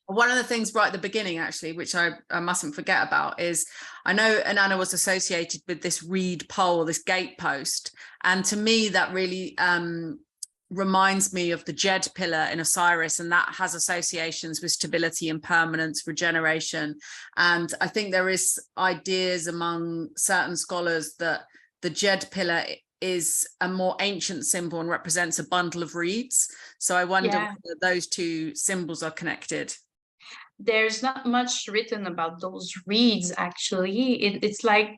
One of the things right at the beginning, actually, which I mustn't forget about, is I know Inanna was associated with this reed pole, this gatepost. And to me, that really reminds me of the Jed pillar in Osiris, and that has associations with stability, impermanence, regeneration. And I think there is ideas among certain scholars that the Jed pillar is a more ancient symbol and represents a bundle of reeds. So I wonder whether those two symbols are connected. There's not much written about those reeds, actually. It's like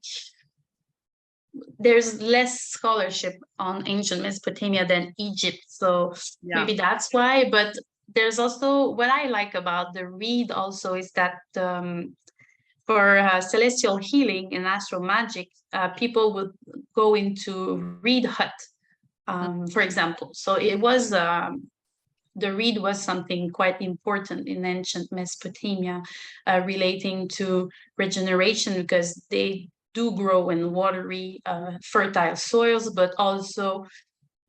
there's less scholarship on ancient Mesopotamia than Egypt, so maybe that's why. But there's also, what I like about the reed also is that for celestial healing and astral magic, people would go into reed hut, for example. So it was the reed was something quite important in ancient Mesopotamia, relating to regeneration, because they do grow in watery, fertile soils, but also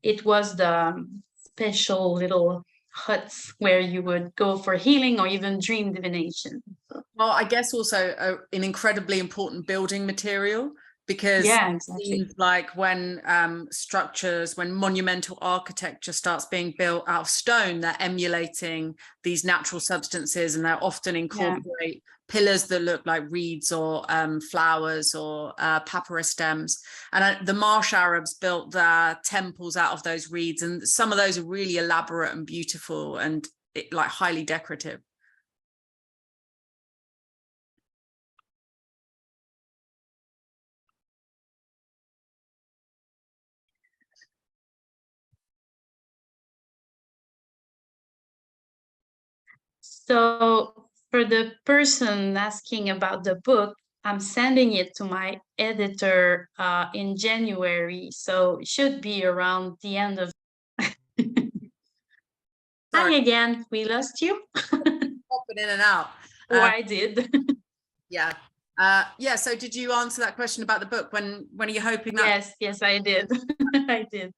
it was the special little huts where you would go for healing or even dream divination. Well, I guess also an incredibly important building material, because it seems like when structures, when monumental architecture starts being built out of stone, they're emulating these natural substances, and they're often incorporate pillars that look like reeds or flowers or papyrus stems. And the Marsh Arabs built their temples out of those reeds, and some of those are really elaborate and beautiful and like highly decorative. So for the person asking about the book, I'm sending it to my editor in January, so it should be around the end of. Hi again, we lost you. Popping in and out. I did. Yeah. So did you answer that question about the book? When are you hoping that? Yes, I did. I did.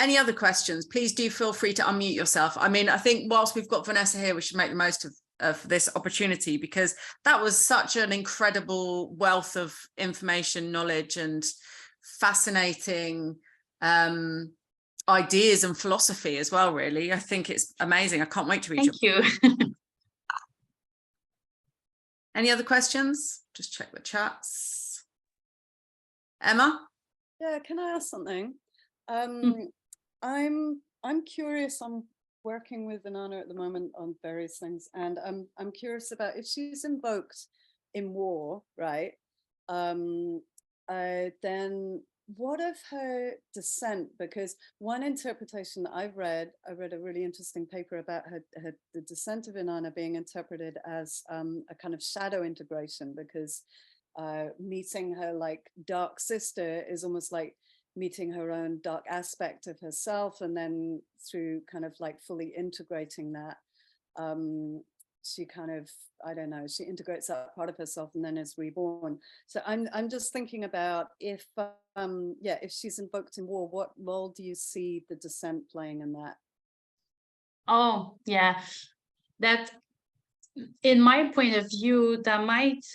Any other questions? Please do feel free to unmute yourself. I mean, I think whilst we've got Vanessa here, we should make the most of this opportunity, because that was such an incredible wealth of information, knowledge, and fascinating ideas and philosophy as well, really. I think it's amazing. I can't wait to read Thank you. Any other questions? Just check the chats. Emma? Yeah, can I ask something? I'm curious. I'm working with Innana at the moment on various things, and I'm curious about if she's invoked in war, right? Then what of her descent? Because one interpretation that I read a really interesting paper about the descent of Inanna being interpreted as a kind of shadow integration, because meeting her like dark sister is almost like meeting her own dark aspect of herself, and then through kind of like fully integrating that, she kind of, I don't know, she integrates that part of herself and then is reborn. So I'm just thinking about if she's invoked in war, what role do you see the descent playing in that? Oh yeah, that in my point of view, that might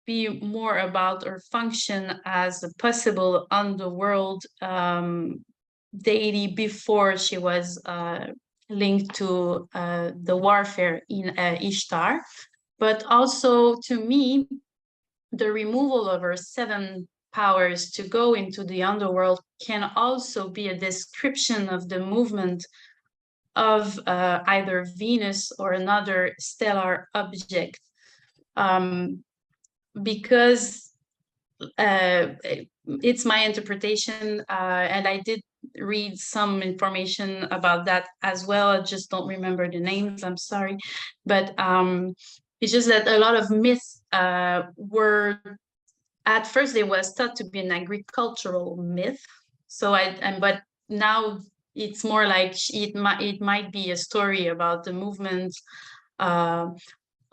be more about or function as a possible underworld deity before she was linked to the warfare in Ishtar. But also, to me, the removal of her 7 powers to go into the underworld can also be a description of the movement of either Venus or another stellar object. Because it's my interpretation, and I did read some information about that as well. I just don't remember the names, I'm sorry. But it's just that a lot of myths were, at first they was thought to be an agricultural myth. So but now it's more like it might be a story about the movement of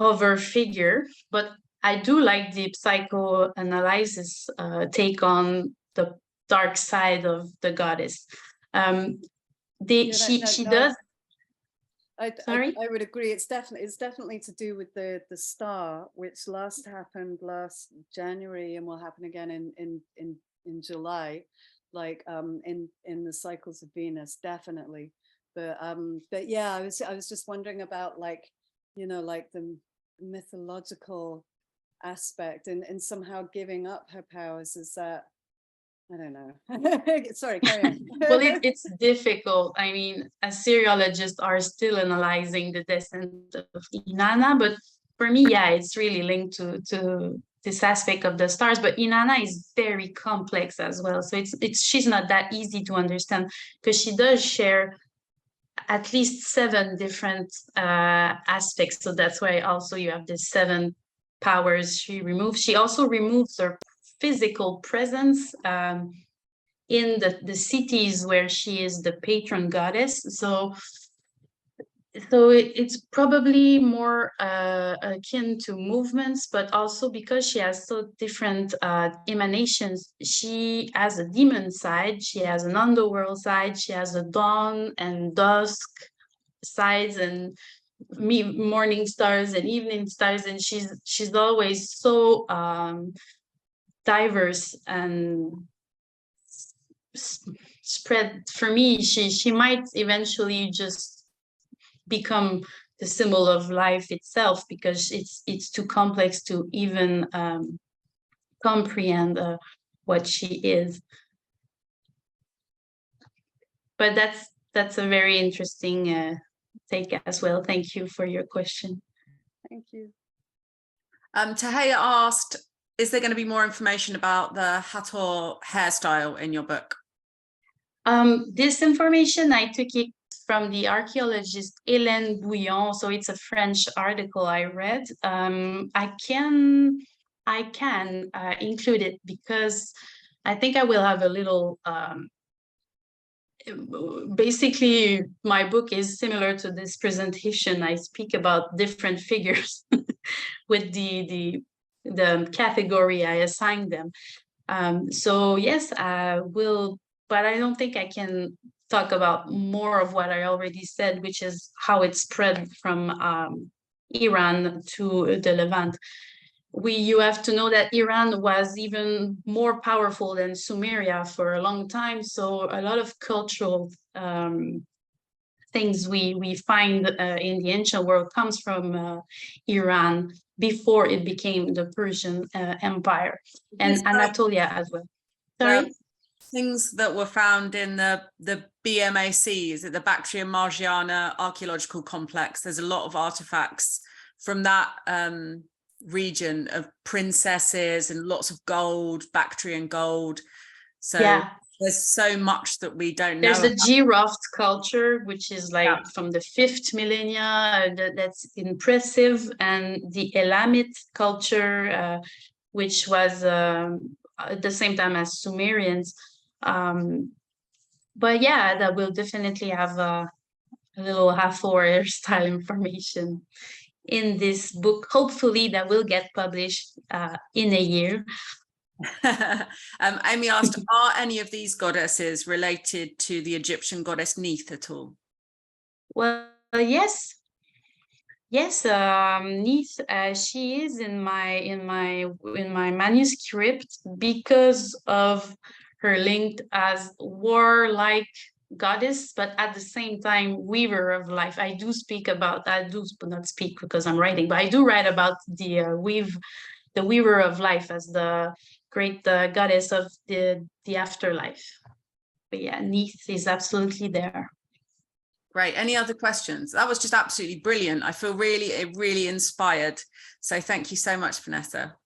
her figure. But I do like the psychoanalysis take on the dark side of the goddess. She does. I would agree. It's definitely to do with the star, which happened last January and will happen again in July, like in the cycles of Venus, definitely. But yeah, I was just wondering about, like, you know, like the mythological aspect and somehow giving up her powers. Is that, I don't know. Sorry, carry on. Well, it's difficult. I mean, Assyriologists are still analyzing the descent of Inanna, but for me, yeah, it's really linked to this aspect of the stars. But Innana is very complex as well, so she's not that easy to understand, because she does share at least 7 different aspects. So that's why also you have the 7 powers she removes. She also removes her physical presence in the cities where she is the patron goddess. So it's probably more akin to movements, but also because she has so different emanations. She has a demon side, she has an underworld side, she has a dawn and dusk sides, and morning stars and evening stars, and she's always so diverse and spread. For me, she might eventually just become the symbol of life itself, because it's too complex to even comprehend what she is. But that's a very interesting take as well. Thank you for your question. Thank you. Tahaya asked, is there going to be more information about the Hathor hairstyle in your book? This information, I took it from the archaeologist Hélène Bouillon, so it's a French article I read. I can include it, because I think I will have a little. Basically, my book is similar to this presentation. I speak about different figures with the category I assigned them. So yes, I will, but I don't think I can talk about more of what I already said, which is how it spread from Iran to the Levant. You have to know that Iran was even more powerful than Sumeria for a long time. So a lot of cultural things we find in the ancient world comes from Iran before it became the Persian Empire, and Anatolia as well. Sorry? Things that were found in the BMAC, is it the Bactrian Margiana archaeological complex? There's a lot of artifacts from that region of princesses and lots of gold, Bactrian gold. So yeah, there's so much that we don't know. There's the Giroft culture, which is like from the 5th millennia, that's impressive, and the Elamite culture, which was at the same time as Sumerians. But yeah, that will definitely have a little half-hour style information in this book, hopefully that will get published in a year. Amy asked, are any of these goddesses related to the Egyptian goddess Neith at all? Well, yes. Neith, she is in my manuscript because of her linked as warlike goddess, but at the same time weaver of life. I do not speak because I'm writing, but I do write about the weaver of life as the great goddess of the afterlife. But yeah, Neith is absolutely there. Great. Any other questions? That was just absolutely brilliant. I feel really inspired. So thank you so much, Vanessa.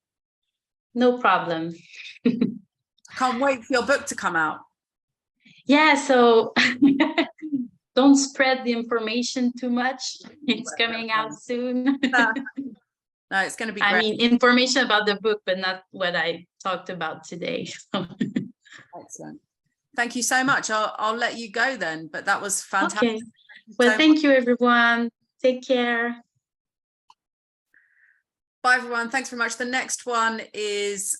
No problem. Can't wait for your book to come out. Yeah, so don't spread the information too much. It's coming out soon. No, it's going to be great. I mean, information about the book, but not what I talked about today. Excellent. Thank you so much. I'll let you go then, but that was fantastic. Okay. Well, thank you, everyone. Take care. Bye, everyone. Thanks very much. The next one is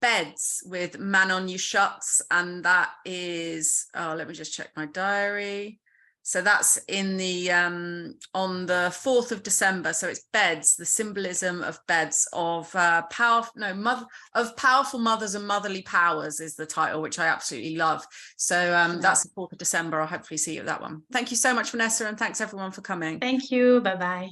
Beds with Manon Yushutz, and that is, let me just check my diary. So that's in the on the 4th of December. So it's Beds, the symbolism of beds of powerful mothers and motherly powers is the title, which I absolutely love. So that's the 4th of December. I'll hopefully see you at that one. Thank you so much, Vanessa, and thanks everyone for coming. Thank you. Bye-bye.